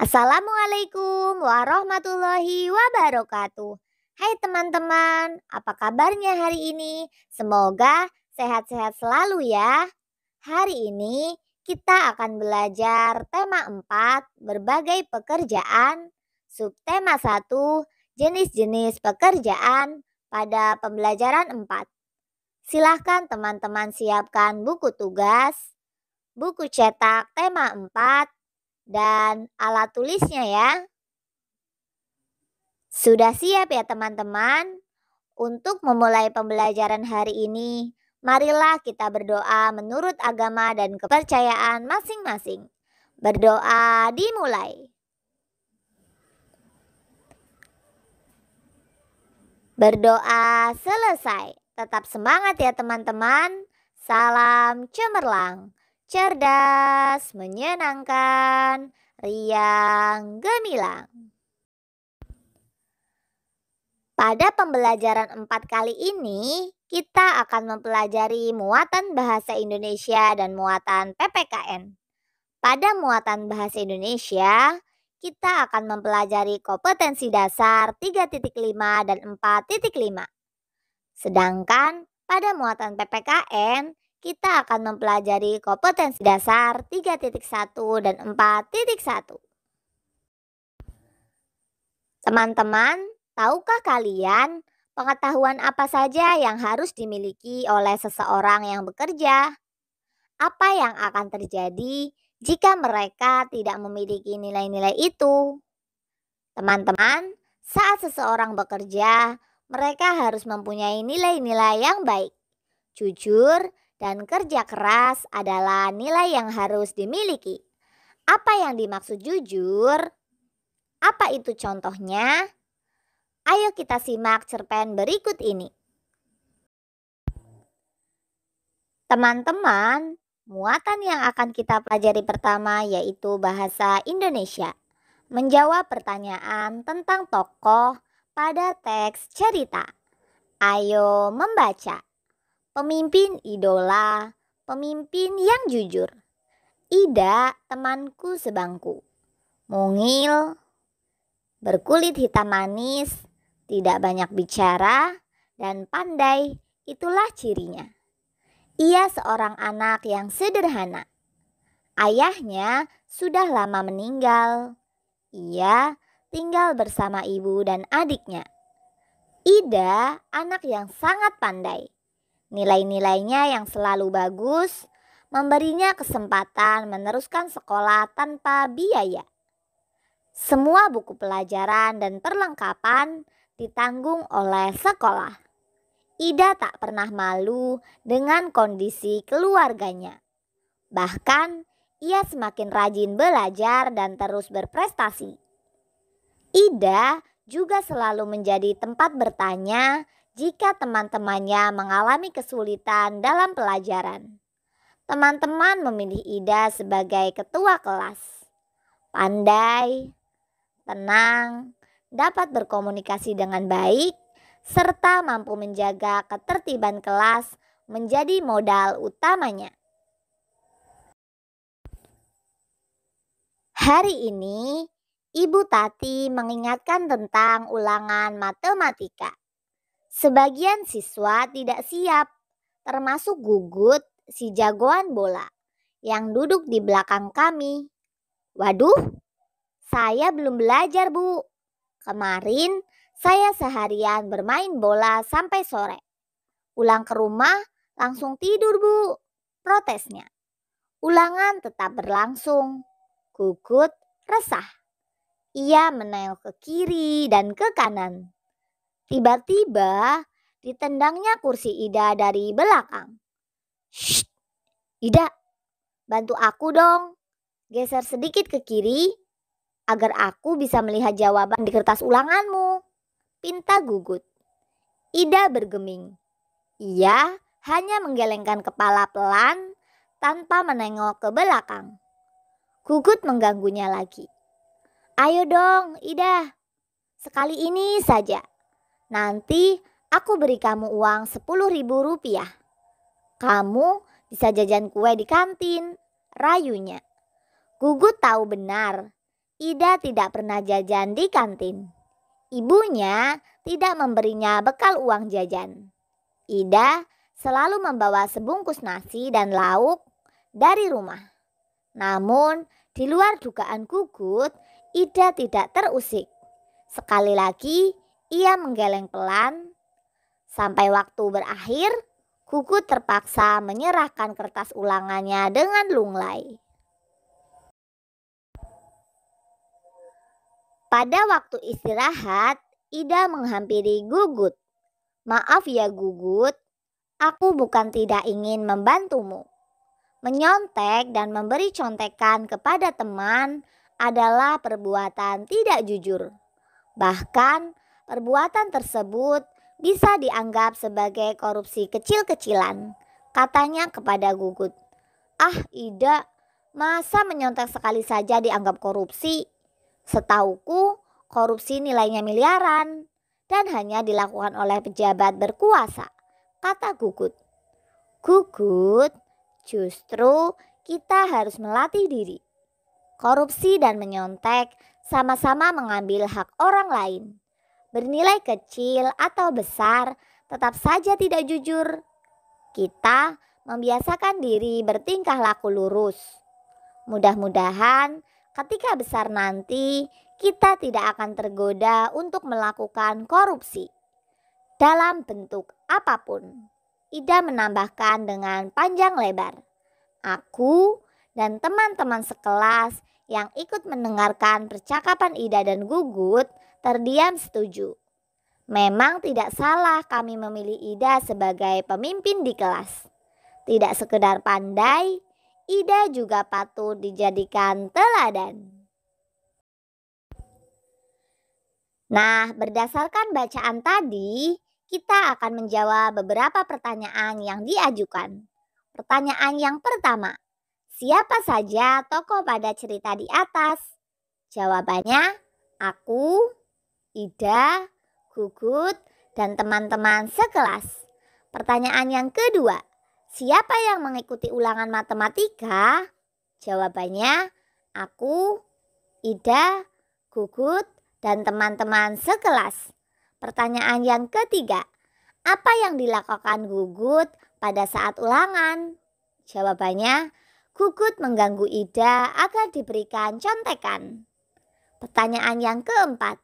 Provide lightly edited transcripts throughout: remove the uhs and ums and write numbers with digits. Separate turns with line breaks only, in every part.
Assalamualaikum warahmatullahi wabarakatuh. Hai teman-teman, apa kabarnya hari ini? Semoga sehat-sehat selalu ya. Hari ini kita akan belajar tema 4, berbagai pekerjaan, subtema 1, jenis-jenis pekerjaan pada pembelajaran 4. Silahkan teman-teman siapkan buku tugas, buku cetak tema 4, dan alat tulisnya ya. Sudah siap ya teman-teman? Untuk memulai pembelajaran hari ini, marilah kita berdoa menurut agama dan kepercayaan masing-masing. Berdoa dimulai. Berdoa selesai. Tetap semangat ya teman-teman. Salam cemerlang, cerdas, menyenangkan, riang, gemilang. Pada pembelajaran 4 kali ini, kita akan mempelajari muatan bahasa Indonesia dan muatan PPKN. Pada muatan bahasa Indonesia, kita akan mempelajari kompetensi dasar 3.5 dan 4.5. Sedangkan pada muatan PPKN, kita akan mempelajari kompetensi dasar 3.1 dan 4.1. Teman-teman, tahukah kalian pengetahuan apa saja yang harus dimiliki oleh seseorang yang bekerja? Apa yang akan terjadi jika mereka tidak memiliki nilai-nilai itu? Teman-teman, saat seseorang bekerja, mereka harus mempunyai nilai-nilai yang baik. Jujur dan kerja keras adalah nilai yang harus dimiliki. Apa yang dimaksud jujur? Apa itu contohnya? Ayo kita simak cerpen berikut ini. Teman-teman, muatan yang akan kita pelajari pertama yaitu bahasa Indonesia. Menjawab pertanyaan tentang tokoh pada teks cerita. Ayo membaca. Pemimpin idola, pemimpin yang jujur. Ida, temanku sebangku. Mungil, berkulit hitam manis, tidak banyak bicara, dan pandai, itulah cirinya. Ia seorang anak yang sederhana. Ayahnya sudah lama meninggal. Ia tinggal bersama ibu dan adiknya. Ida anak yang sangat pandai. Nilai-nilainya yang selalu bagus memberinya kesempatan meneruskan sekolah tanpa biaya. Semua buku pelajaran dan perlengkapan ditanggung oleh sekolah. Ida tak pernah malu dengan kondisi keluarganya. Bahkan ia semakin rajin belajar dan terus berprestasi. Ida juga selalu menjadi tempat bertanya jika teman-temannya mengalami kesulitan dalam pelajaran. Teman-teman memilih Ida sebagai ketua kelas. Pandai, tenang, dapat berkomunikasi dengan baik, serta mampu menjaga ketertiban kelas menjadi modal utamanya. Hari ini, Ibu Tati mengingatkan tentang ulangan matematika. Sebagian siswa tidak siap, termasuk Gugut, si jagoan bola, yang duduk di belakang kami. Waduh, saya belum belajar, Bu. Kemarin saya seharian bermain bola sampai sore. Pulang ke rumah langsung tidur, Bu. Protesnya. Ulangan tetap berlangsung. Gugut resah. Ia menengok ke kiri dan ke kanan. Tiba-tiba ditendangnya kursi Ida dari belakang. Shh, Ida, bantu aku dong. Geser sedikit ke kiri agar aku bisa melihat jawaban di kertas ulanganmu, pinta Gugut. Ida bergeming. Ia hanya menggelengkan kepala pelan tanpa menengok ke belakang. Gugut mengganggunya lagi. Ayo dong, Ida. Sekali ini saja. Nanti aku beri kamu uang 10.000 rupiah. Kamu bisa jajan kue di kantin, rayunya. Gugut tahu benar. Ida tidak pernah jajan di kantin. Ibunya tidak memberinya bekal uang jajan. Ida selalu membawa sebungkus nasi dan lauk dari rumah. Namun, di luar dugaan Gugut, Ida tidak terusik. Sekali lagi, ia menggeleng pelan. Sampai waktu berakhir, Gugut terpaksa menyerahkan kertas ulangannya dengan lunglai. Pada waktu istirahat, Ida menghampiri Gugut. "Maaf ya Gugut, aku bukan tidak ingin membantumu. Menyontek dan memberi contekan kepada teman adalah perbuatan tidak jujur. Bahkan perbuatan tersebut bisa dianggap sebagai korupsi kecil-kecilan," katanya kepada Gugut. "Ah Ida, masa menyontek sekali saja dianggap korupsi? Setauku korupsi nilainya miliaran dan hanya dilakukan oleh pejabat berkuasa," kata Gugut. "Gugut, justru kita harus melatih diri. Korupsi dan menyontek sama-sama mengambil hak orang lain. Bernilai kecil atau besar, tetap saja tidak jujur. Kita membiasakan diri bertingkah laku lurus. Mudah-mudahan ketika besar nanti kita tidak akan tergoda untuk melakukan korupsi dalam bentuk apapun." Ida menambahkan dengan panjang lebar. Aku dan teman-teman sekelas yang ikut mendengarkan percakapan Ida dan Gugut terdiam setuju. Memang tidak salah kami memilih Ida sebagai pemimpin di kelas. Tidak sekedar pandai, Ida juga patut dijadikan teladan. Nah, berdasarkan bacaan tadi, kita akan menjawab beberapa pertanyaan yang diajukan. Pertanyaan yang pertama, siapa saja tokoh pada cerita di atas? Jawabannya, aku, Ida, Gugut, dan teman-teman sekelas. Pertanyaan yang kedua, siapa yang mengikuti ulangan matematika? Jawabannya, aku, Ida, Gugut, dan teman-teman sekelas. Pertanyaan yang ketiga, apa yang dilakukan Gugut pada saat ulangan? Jawabannya, Gugut mengganggu Ida agar diberikan contekan. Pertanyaan yang keempat,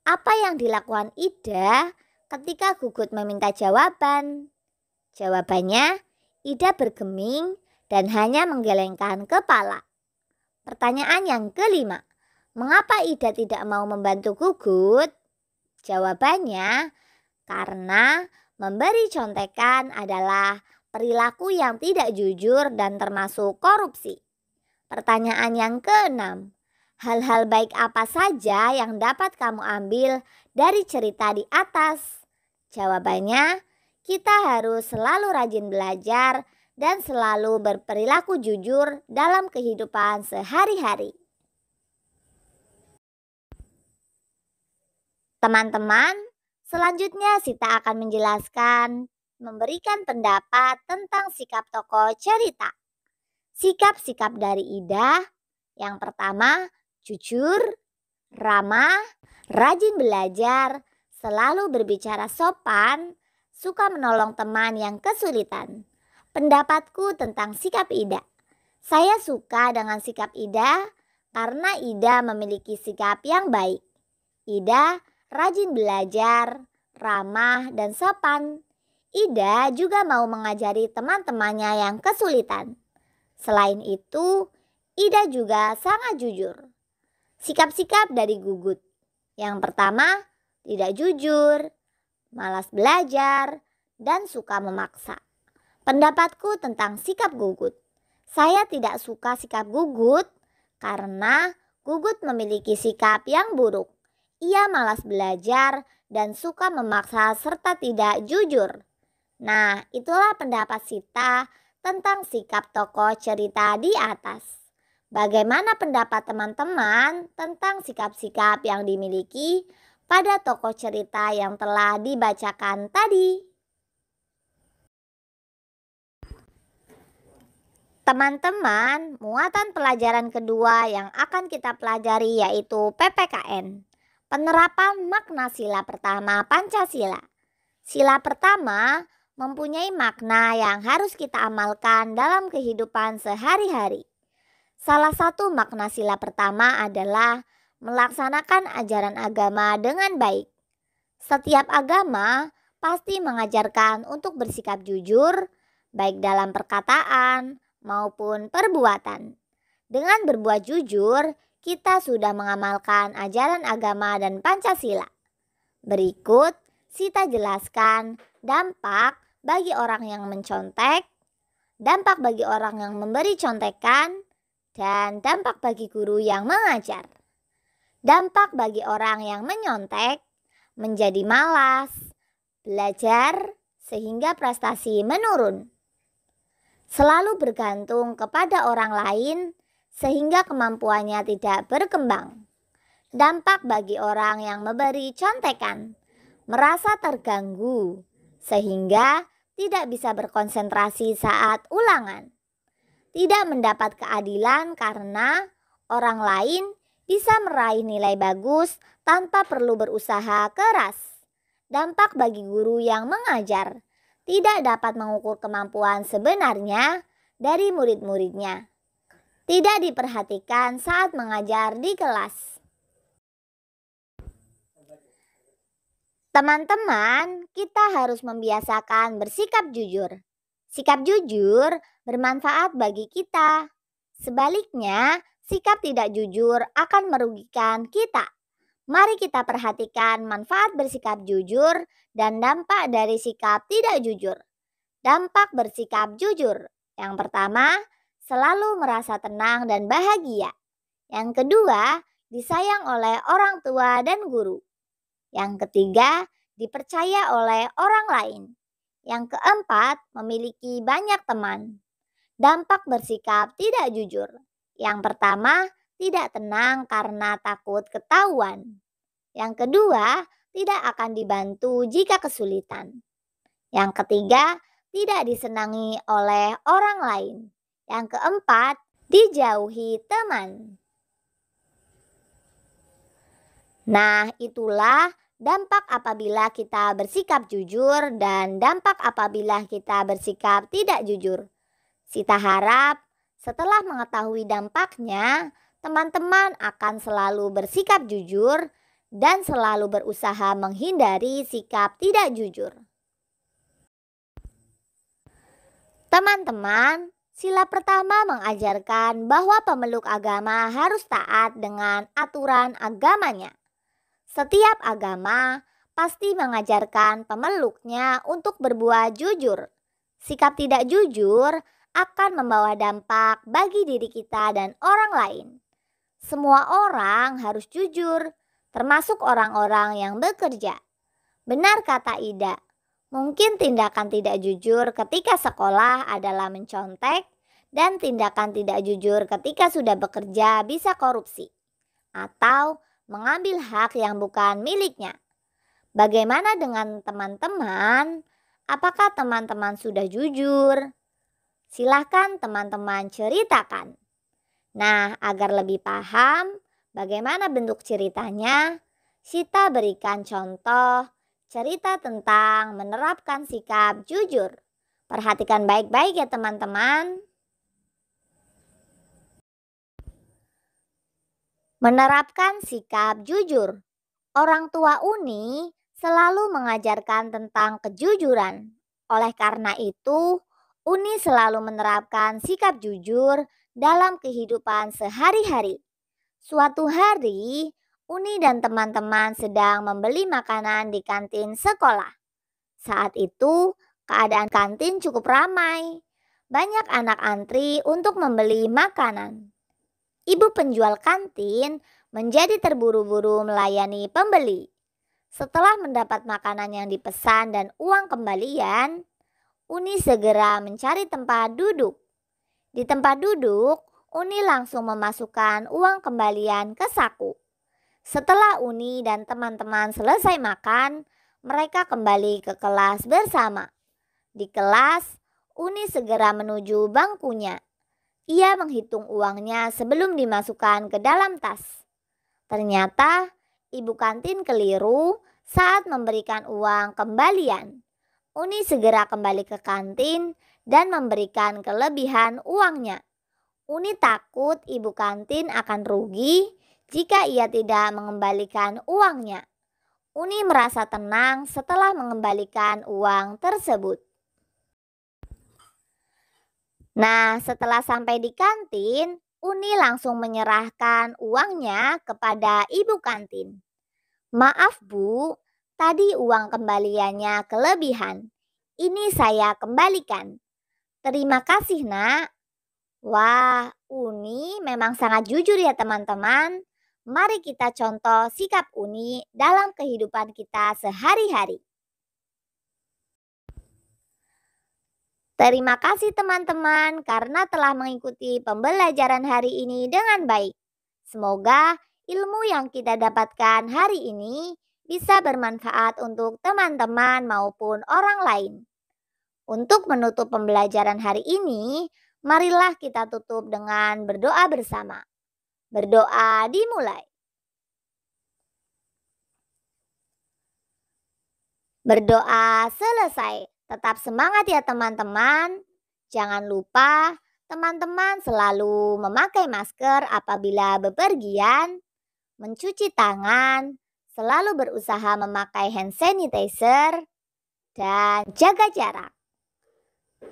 apa yang dilakukan Ida ketika Gugut meminta jawaban? Jawabannya, Ida bergeming dan hanya menggelengkan kepala. Pertanyaan yang kelima, mengapa Ida tidak mau membantu Gugut? Jawabannya, karena memberi contekan adalah perilaku yang tidak jujur dan termasuk korupsi. Pertanyaan yang keenam, hal-hal baik apa saja yang dapat kamu ambil dari cerita di atas? Jawabannya, kita harus selalu rajin belajar dan selalu berperilaku jujur dalam kehidupan sehari-hari. Teman-teman, selanjutnya Sita akan menjelaskan, memberikan pendapat tentang sikap tokoh cerita. Sikap-sikap dari Ida, yang pertama, jujur, ramah, rajin belajar, selalu berbicara sopan, suka menolong teman yang kesulitan. Pendapatku tentang sikap Ida. Saya suka dengan sikap Ida karena Ida memiliki sikap yang baik. Ida rajin belajar, ramah, dan sopan. Ida juga mau mengajari teman-temannya yang kesulitan. Selain itu, Ida juga sangat jujur. Sikap-sikap dari Gugut. Yang pertama, tidak jujur, malas belajar, dan suka memaksa. Pendapatku tentang sikap Gugut. Saya tidak suka sikap Gugut karena Gugut memiliki sikap yang buruk. Ia malas belajar dan suka memaksa serta tidak jujur. Nah, itulah pendapat Sita tentang sikap tokoh cerita di atas. Bagaimana pendapat teman-teman tentang sikap-sikap yang dimiliki pada tokoh cerita yang telah dibacakan tadi? Teman-teman, muatan pelajaran kedua yang akan kita pelajari yaitu PPKN. Penerapan makna sila pertama Pancasila. Sila pertama mempunyai makna yang harus kita amalkan dalam kehidupan sehari-hari. Salah satu makna sila pertama adalah melaksanakan ajaran agama dengan baik. Setiap agama pasti mengajarkan untuk bersikap jujur, baik dalam perkataan maupun perbuatan. Dengan berbuat jujur, kita sudah mengamalkan ajaran agama dan Pancasila. Berikut Sita jelaskan dampak bagi orang yang mencontek, dampak bagi orang yang memberi contekan, dan dampak bagi guru yang mengajar. Dampak bagi orang yang menyontek, menjadi malas, belajar sehingga prestasi menurun. Selalu bergantung kepada orang lain sehingga kemampuannya tidak berkembang. Dampak bagi orang yang memberi contekan, merasa terganggu sehingga tidak bisa berkonsentrasi saat ulangan. Tidak mendapat keadilan karena orang lain bisa meraih nilai bagus tanpa perlu berusaha keras. Dampak bagi guru yang mengajar, tidak dapat mengukur kemampuan sebenarnya dari murid-muridnya. Tidak diperhatikan saat mengajar di kelas. Teman-teman, kita harus membiasakan bersikap jujur. Sikap jujur bermanfaat bagi kita. Sebaliknya, sikap tidak jujur akan merugikan kita. Mari kita perhatikan manfaat bersikap jujur dan dampak dari sikap tidak jujur. Dampak bersikap jujur. Yang pertama, selalu merasa tenang dan bahagia. Yang kedua, disayang oleh orang tua dan guru. Yang ketiga, dipercaya oleh orang lain. Yang keempat, memiliki banyak teman. Dampak bersikap tidak jujur. Yang pertama, tidak tenang karena takut ketahuan. Yang kedua, tidak akan dibantu jika kesulitan. Yang ketiga, tidak disenangi oleh orang lain. Yang keempat, dijauhi teman. Nah, itulah dampak apabila kita bersikap jujur dan dampak apabila kita bersikap tidak jujur. Sita harap setelah mengetahui dampaknya, teman-teman akan selalu bersikap jujur dan selalu berusaha menghindari sikap tidak jujur. Teman-teman, sila pertama mengajarkan bahwa pemeluk agama harus taat dengan aturan agamanya. Setiap agama pasti mengajarkan pemeluknya untuk berbuat jujur. Sikap tidak jujur akan membawa dampak bagi diri kita dan orang lain. Semua orang harus jujur, termasuk orang-orang yang bekerja. Benar kata Ida, mungkin tindakan tidak jujur ketika sekolah adalah mencontek dan tindakan tidak jujur ketika sudah bekerja bisa korupsi atau mengambil hak yang bukan miliknya. Bagaimana dengan teman-teman? Apakah teman-teman sudah jujur? Silahkan teman-teman ceritakan. Nah, agar lebih paham bagaimana bentuk ceritanya, Sita berikan contoh cerita tentang menerapkan sikap jujur. Perhatikan baik-baik ya teman-teman. Menerapkan sikap jujur. Orang tua Uni selalu mengajarkan tentang kejujuran. Oleh karena itu, Uni selalu menerapkan sikap jujur dalam kehidupan sehari-hari. Suatu hari, Uni dan teman-teman sedang membeli makanan di kantin sekolah. Saat itu, keadaan kantin cukup ramai. Banyak anak antri untuk membeli makanan. Ibu penjual kantin menjadi terburu-buru melayani pembeli. Setelah mendapat makanan yang dipesan dan uang kembalian, Uni segera mencari tempat duduk. Di tempat duduk, Uni langsung memasukkan uang kembalian ke saku. Setelah Uni dan teman-teman selesai makan, mereka kembali ke kelas bersama. Di kelas, Uni segera menuju bangkunya. Ia menghitung uangnya sebelum dimasukkan ke dalam tas. Ternyata ibu kantin keliru saat memberikan uang kembalian. Uni segera kembali ke kantin dan memberikan kelebihan uangnya. Uni takut ibu kantin akan rugi jika ia tidak mengembalikan uangnya. Uni merasa tenang setelah mengembalikan uang tersebut. Nah, setelah sampai di kantin, Uni langsung menyerahkan uangnya kepada ibu kantin. "Maaf Bu, tadi uang kembaliannya kelebihan. Ini saya kembalikan." "Terima kasih Nak." Wah, Uni memang sangat jujur ya teman-teman. Mari kita contoh sikap Uni dalam kehidupan kita sehari-hari. Terima kasih teman-teman karena telah mengikuti pembelajaran hari ini dengan baik. Semoga ilmu yang kita dapatkan hari ini bisa bermanfaat untuk teman-teman maupun orang lain. Untuk menutup pembelajaran hari ini, marilah kita tutup dengan berdoa bersama. Berdoa dimulai. Berdoa selesai. Tetap semangat ya teman-teman. Jangan lupa teman-teman selalu memakai masker apabila bepergian, mencuci tangan, selalu berusaha memakai hand sanitizer, dan jaga jarak.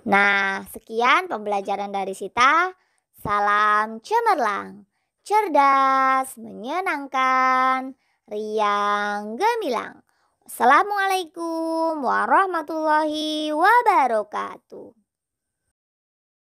Nah, sekian pembelajaran dari Sita. Salam cemerlang, cerdas, menyenangkan, riang, gemilang. Assalamualaikum warahmatullahi wabarakatuh.